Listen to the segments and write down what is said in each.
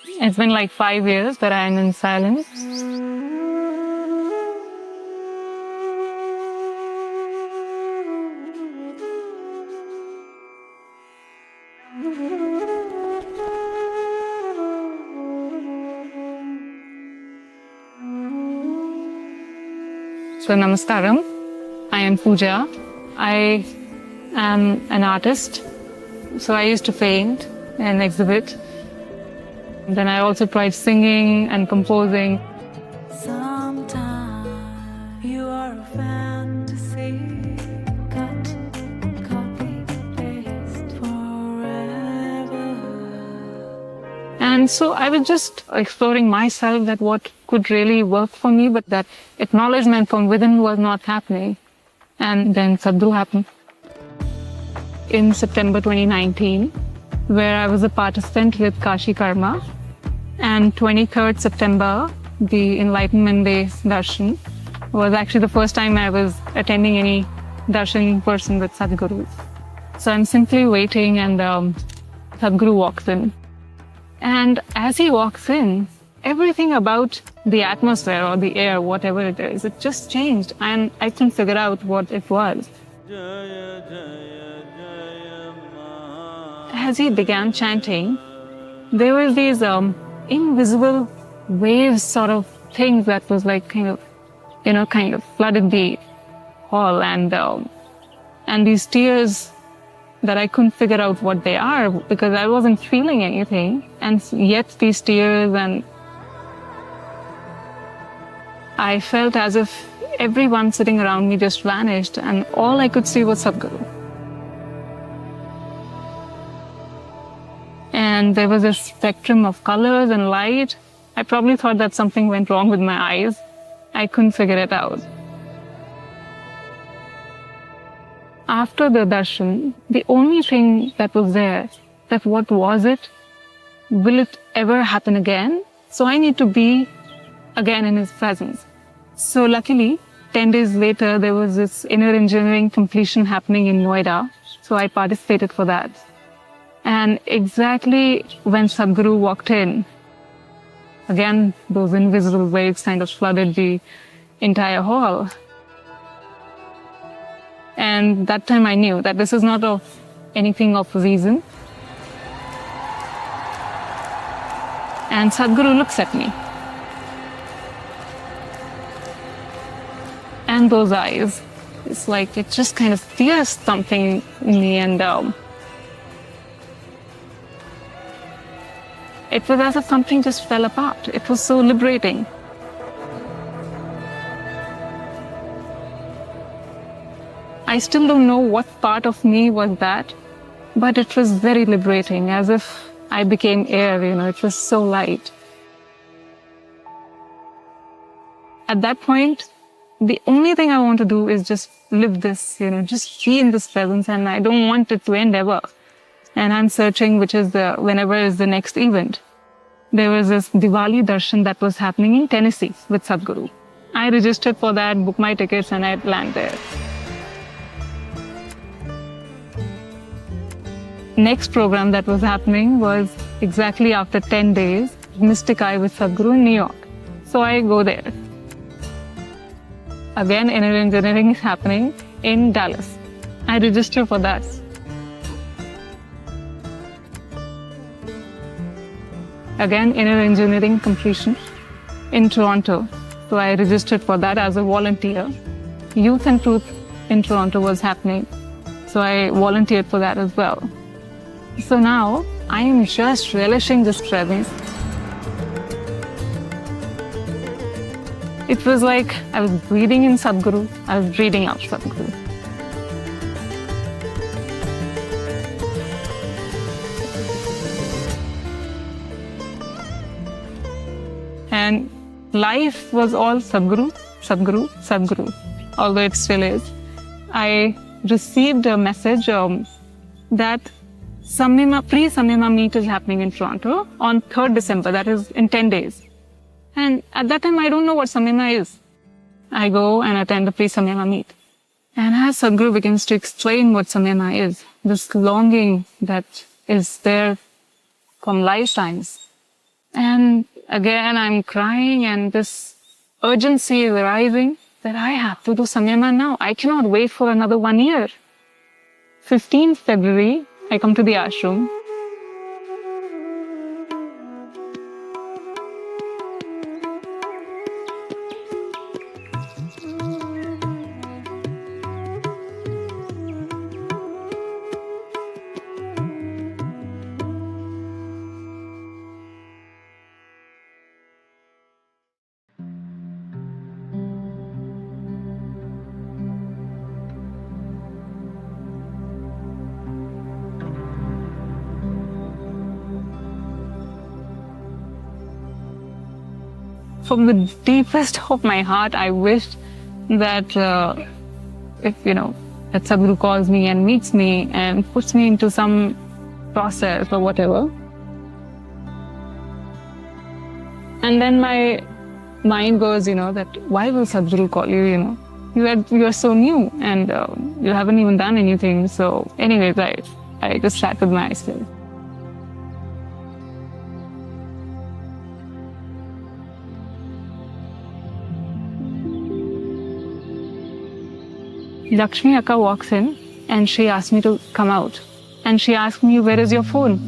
It's been like 5 years that I'm in silence. So namaskaram. I am Pujha. I am an artist. So I used to paint and exhibit. Then I also tried singing and composing. Sometimes you are a fantasy, cut, copy, paste forever. And so I was just exploring myself, that what could really work for me, but that acknowledgement from within was not happening. And then Sadguru happened in September 2019, where I was a participant with Kashi Karma. And 23rd September, the Enlightenment Day Darshan, was actually the first time I was attending any darshan in person with Sadguru. So I'm simply waiting, and Sadguru walks in. And as he walks in, everything about the atmosphere or the air, whatever it is, it just changed. And I couldn't figure out what it was. As he began chanting, there were these invisible waves sort of things that was like kind of flooded the hall, and these tears that I couldn't figure out what they are because I wasn't feeling anything, and yet these tears, and I felt as if everyone sitting around me just vanished, and all I could see was Sadguru. And there was a spectrum of colors and light. I probably thought that something went wrong with my eyes. I couldn't figure it out. After the darshan, the only thing that was there, that what was it? Will it ever happen again? So I need to be again in his presence. So luckily, 10 days later, there was this inner engineering completion happening in Noida. So I participated for that. And exactly when Sadguru walked in, again, those invisible waves kind of flooded the entire hall. And that time I knew that this is not anything of reason. And Sadguru looks at me. And those eyes, it's like it just kind of pierced something in me, and it was as if something just fell apart. It was so liberating. I still don't know what part of me was that, but it was very liberating, as if I became air, it was so light. At that point, the only thing I want to do is just live this, just be in this presence, and I don't want it to end ever. And I'm searching whenever is the next event. There was this Diwali darshan that was happening in Tennessee with Sadguru. I registered for that, booked my tickets, and I'd land there. Next program that was happening was exactly after 10 days, Mystic Eye with Sadguru in New York. So I go there. Again, inner engineering is happening in Dallas. I register for that. Again, inner engineering completion in Toronto. So I registered for that as a volunteer. Youth and Truth in Toronto was happening. So I volunteered for that as well. So now I am just relishing this presence. It was like I was breathing in Sadguru, I was breathing out Sadguru. And life was all Sadguru, Sadguru, Sadguru, although it still is. I received a message that pre-Samyama meet is happening in Toronto on 3rd December, that is in 10 days. And at that time, I don't know what Samyama is. I go and attend the pre-Samyama meet. And as Sadguru begins to explain what Samyama is, this longing that is there from lifetimes, And again, I'm crying and this urgency is arising that I have to do samyama now. I cannot wait for another 1 year. 15th February, I come to the ashram. From the deepest of my heart, I wish that that Sadguru calls me and meets me and puts me into some process or whatever. And then my mind goes, that why will Sadguru call you, you are so new and you haven't even done anything. So anyways, I just sat with myself. Lakshmi Akka walks in and she asked me to come out. And she asked me, where is your phone?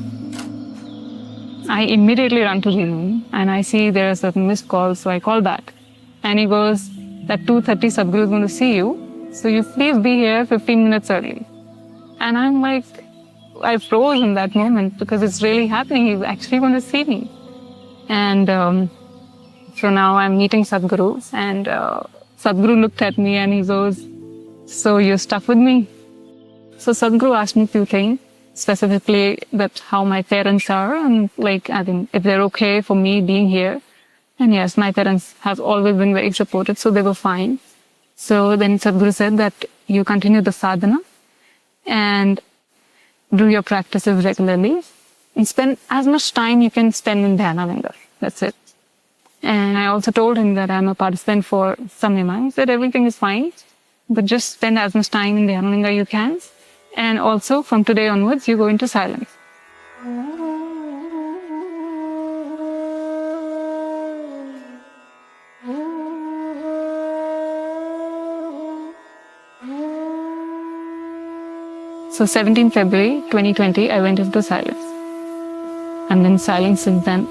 I immediately run to the room and I see there's a missed call, so I call back. And he goes, at 2:30 Sadguru is going to see you, so you please be here 15 minutes early. And I'm like, I froze in that moment because it's really happening. He's actually going to see me. And so now I'm meeting Sadguru and Sadguru looked at me and he goes, so you're stuck with me? So Sadguru asked me a few things, specifically that how my parents are and if they're okay for me being here. And yes, my parents have always been very supportive, so they were fine. So then Sadguru said that you continue the sadhana and do your practices regularly and spend as much time you can spend in dhyana. That's it. And I also told him that I'm a participant for samyama. He said everything is fine, but just spend as much time in dhyana you can. And also from today onwards, you go into silence. So 17 February 2020, I went into silence. And then silence since then.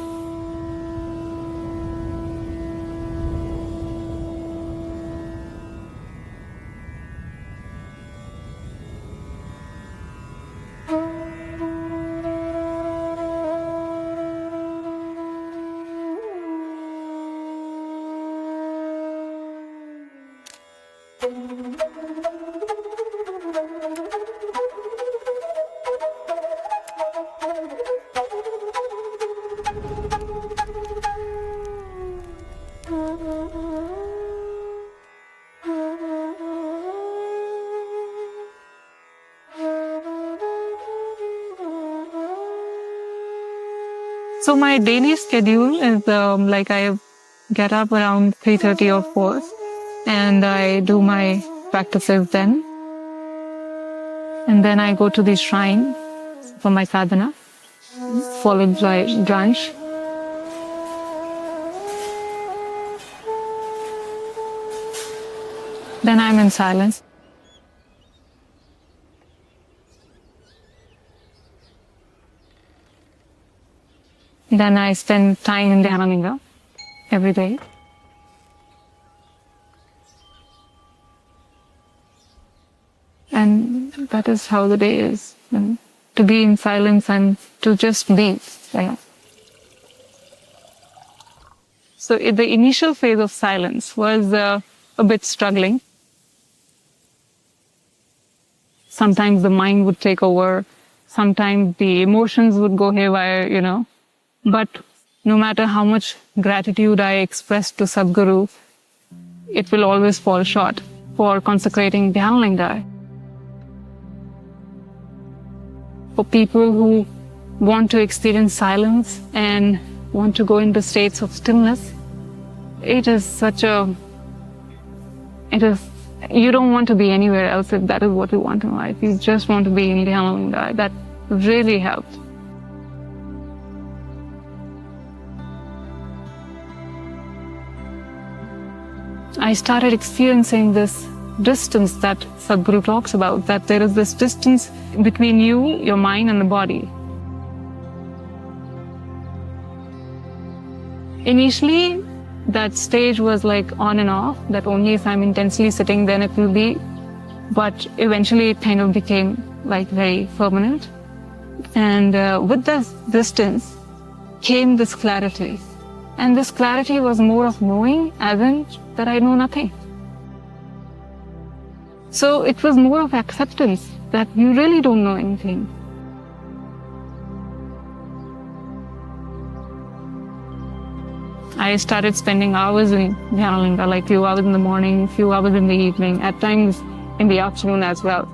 So my daily schedule is I get up around 3:30 or 4 and I do my practices then. And then I go to the shrine for my sadhana, followed by brunch. Then I'm in silence. Then I spend time in dhyana every day. And that is how the day is. And to be in silence and to just be. Yeah. So the initial phase of silence was a bit struggling. Sometimes the mind would take over. Sometimes the emotions would go haywire, But no matter how much gratitude I express to Sadguru, it will always fall short for consecrating Dhyanlinga. For people who want to experience silence and want to go into states of stillness, you don't want to be anywhere else if that is what you want in life. You just want to be in Dhyanlinga. That really helps. I started experiencing this distance that Sadhguru talks about, that there is this distance between you, your mind, and the body. Initially, that stage was like on and off, that only if I'm intensely sitting, then it will be. But eventually it kind of became like very permanent. And with this distance came this clarity. And this clarity was more of knowing, as in that I know nothing. So it was more of acceptance that you really don't know anything. I started spending hours in Dhyanalingam, like few hours in the morning, few hours in the evening, at times in the afternoon as well.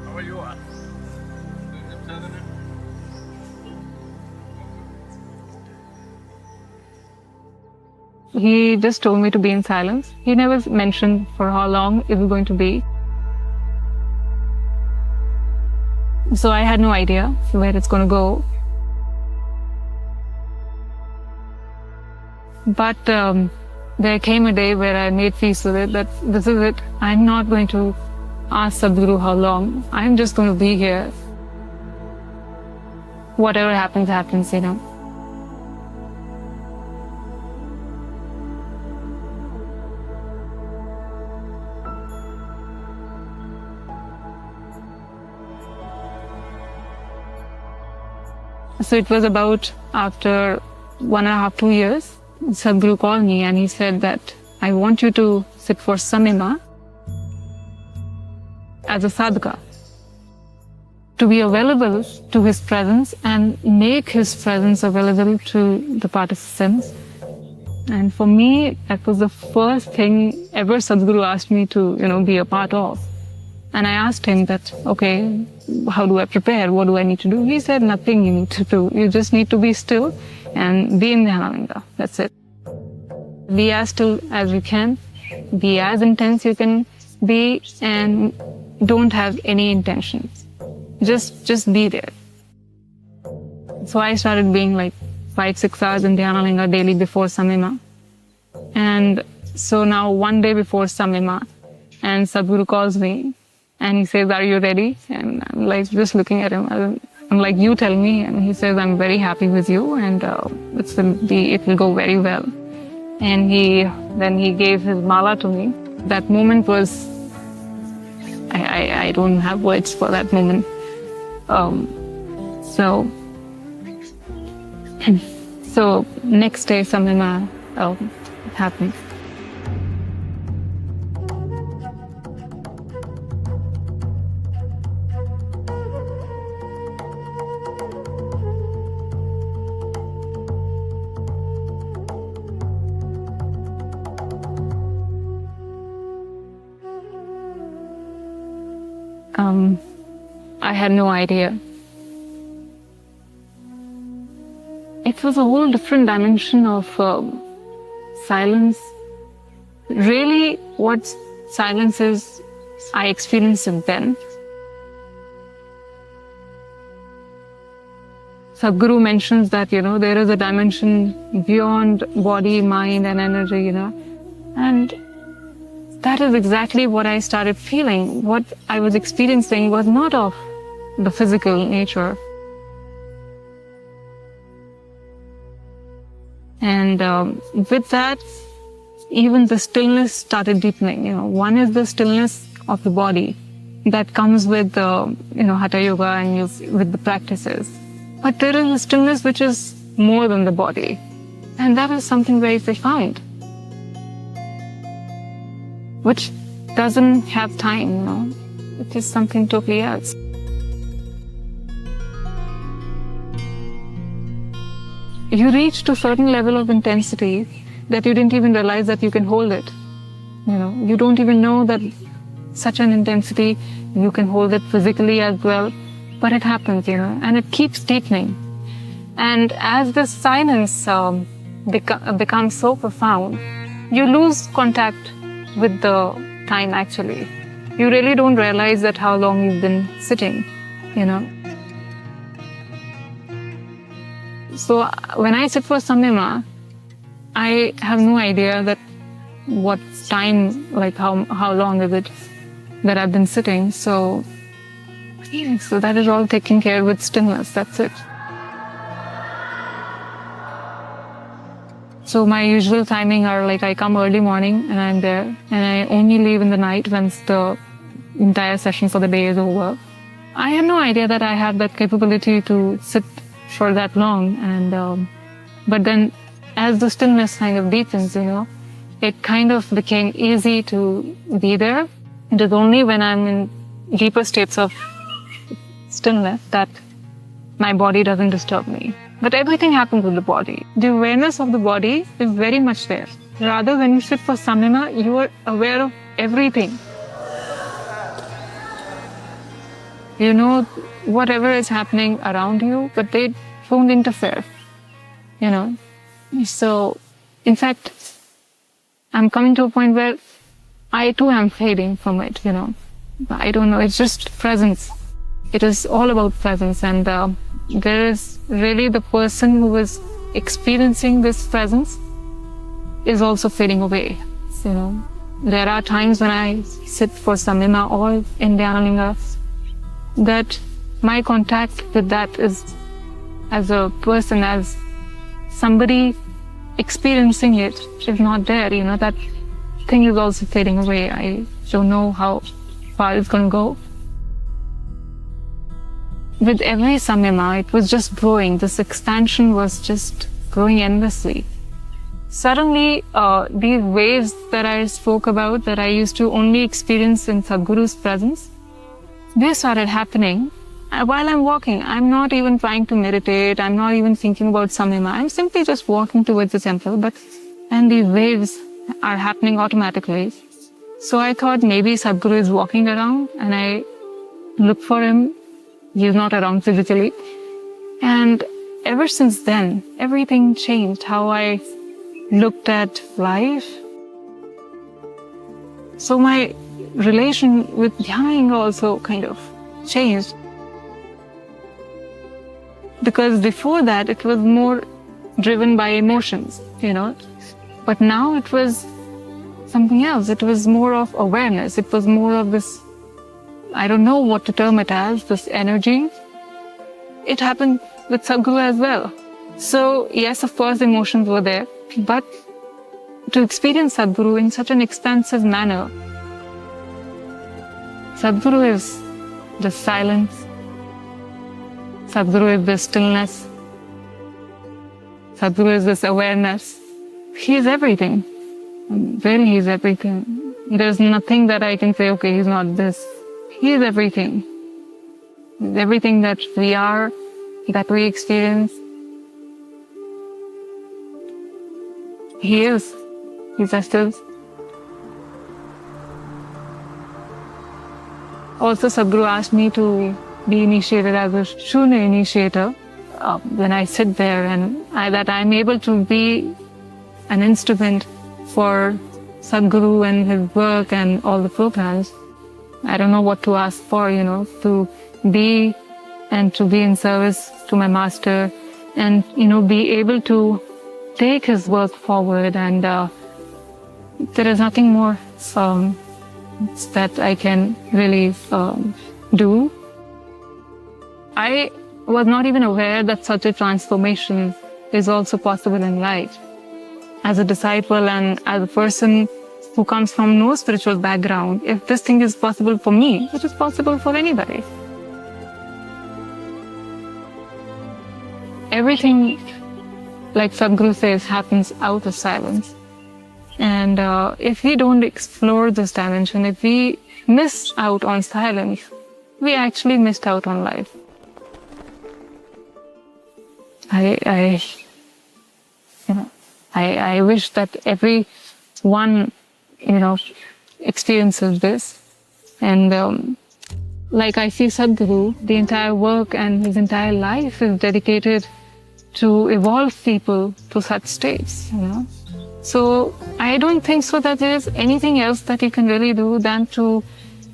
How are you? He just told me to be in silence. He never mentioned for how long it was going to be. So I had no idea where it's going to go. But there came a day where I made peace with it, that this is it. I'm not going to ask Sadhguru how long. I'm just going to be here. Whatever happens, happens, you know. So it was about after 1.5 to 2 years, Sadhguru called me and he said that I want you to sit for samima as a sadhaka, to be available to his presence and make his presence available to the participants. And for me, that was the first thing ever Sadhguru asked me to, be a part of. And I asked him that, okay, how do I prepare? What do I need to do? He said, nothing you need to do. You just need to be still and be in Dhyanalingam. That's it. Be as still as you can. Be as intense you can be, and don't have any intentions. Just be there. So I started being like 5-6 hours in Dhyanalingam daily before Samima. And so now one day before Samima, and Sadhguru calls me, and he says, are you ready? And I'm like, just looking at him. I'm like, you tell me. And he says, I'm very happy with you, and it will go very well. And then he gave his mala to me. That moment was, I don't have words for that moment. So next day, Samima happened. I had no idea. It was a whole different dimension of silence. Really, what silence is, I experienced it then. Sadhguru mentions that, there is a dimension beyond body, mind, and energy, and that is exactly what I started feeling. What I was experiencing was not of the physical nature. And with that, even the stillness started deepening. One is the stillness of the body that comes with Hatha Yoga and with the practices. But there is a stillness which is more than the body. And that is something very profound, which doesn't have time, It is something totally else. You reach to a certain level of intensity that you didn't even realize that you can hold it. You don't even know that such an intensity, you can hold it physically as well, but it happens, and it keeps deepening. And as the silence becomes so profound, you lose contact with the time actually. You really don't realize that how long you've been sitting, you know. So when I sit for samyama, I have no idea that what time, like how long is it that I've been sitting. So that is all taken care with stillness, that's it. So my usual timing are like I come early morning and I'm there, and I only leave in the night once the entire session for the day is over. I had no idea that I had that capability to sit for that long, and but then as the stillness kind of deepens, you know, it kind of became easy to be there. It is only when I'm in deeper states of stillness that my body doesn't disturb me. But everything happens with the body. The awareness of the body is very much there. Rather, when you sit for samyama, you are aware of everything. You know whatever is happening around you, but they don't interfere, you know. So, in fact, I'm coming to a point where I too am fading from it, you know. I don't know, it's just presence. It is all about presence, and there is really the person who is experiencing this presence is also fading away, you know. There are times when I sit for samyama or in Dhyanalinga that my contact with that is as a person, as somebody experiencing it is not there, you know. That thing is also fading away. I don't know how far it's going to go. With every samyama, it was just growing. This expansion was just growing endlessly. Suddenly, these waves that I spoke about, that I used to only experience in Sadguru's presence, they started happening while I'm walking. I'm not even trying to meditate. I'm not even thinking about samyama. I'm simply just walking towards the temple, and these waves are happening automatically. So I thought maybe Sadguru is walking around, and I look for him. He's not around physically. And ever since then, everything changed. How I looked at life. So my relation with Dhyana also kind of changed. Because before that, it was more driven by emotions, you know. But now it was something else. It was more of awareness. It was more of this, I don't know what to term it as, this energy. It happened with Sadguru as well. So yes, of course, emotions were there, but to experience Sadguru in such an expansive manner, Sadguru is the silence, Sadguru is the stillness, Sadguru is this awareness. He is everything. Really, he is everything. There's nothing that I can say, okay, he's not this. He is everything. He's everything that we are, that we experience. He is. He just is. Also, Sadguru asked me to be initiated as a Shunya initiator when I sit there, and that I'm able to be an instrument for Sadguru and his work and all the programs. I don't know what to ask for, you know, to be in service to my master, and, you know, be able to take his work forward. And there is nothing more that I can really do. I was not even aware that such a transformation is also possible in life. As a disciple and as a person who comes from no spiritual background, if this thing is possible for me, it is possible for anybody. Everything, like Sadguru says, happens out of silence. And if we don't explore this dimension, if we miss out on silence, we actually missed out on life. I wish that everyone, you know, experiences this. And like I see Sadguru, the entire work and his entire life is dedicated to evolve people to such states, you know. So I don't think so that there is anything else that you can really do than to,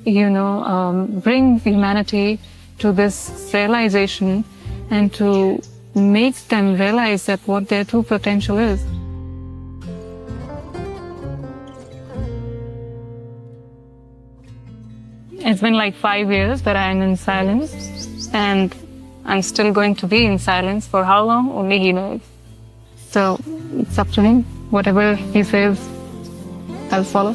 bring humanity to this realization and to make them realize that what their true potential is. It's been like 5 years that I'm in silence, and I'm still going to be in silence for how long? Only He knows. So it's up to Him. Whatever He says, I'll follow.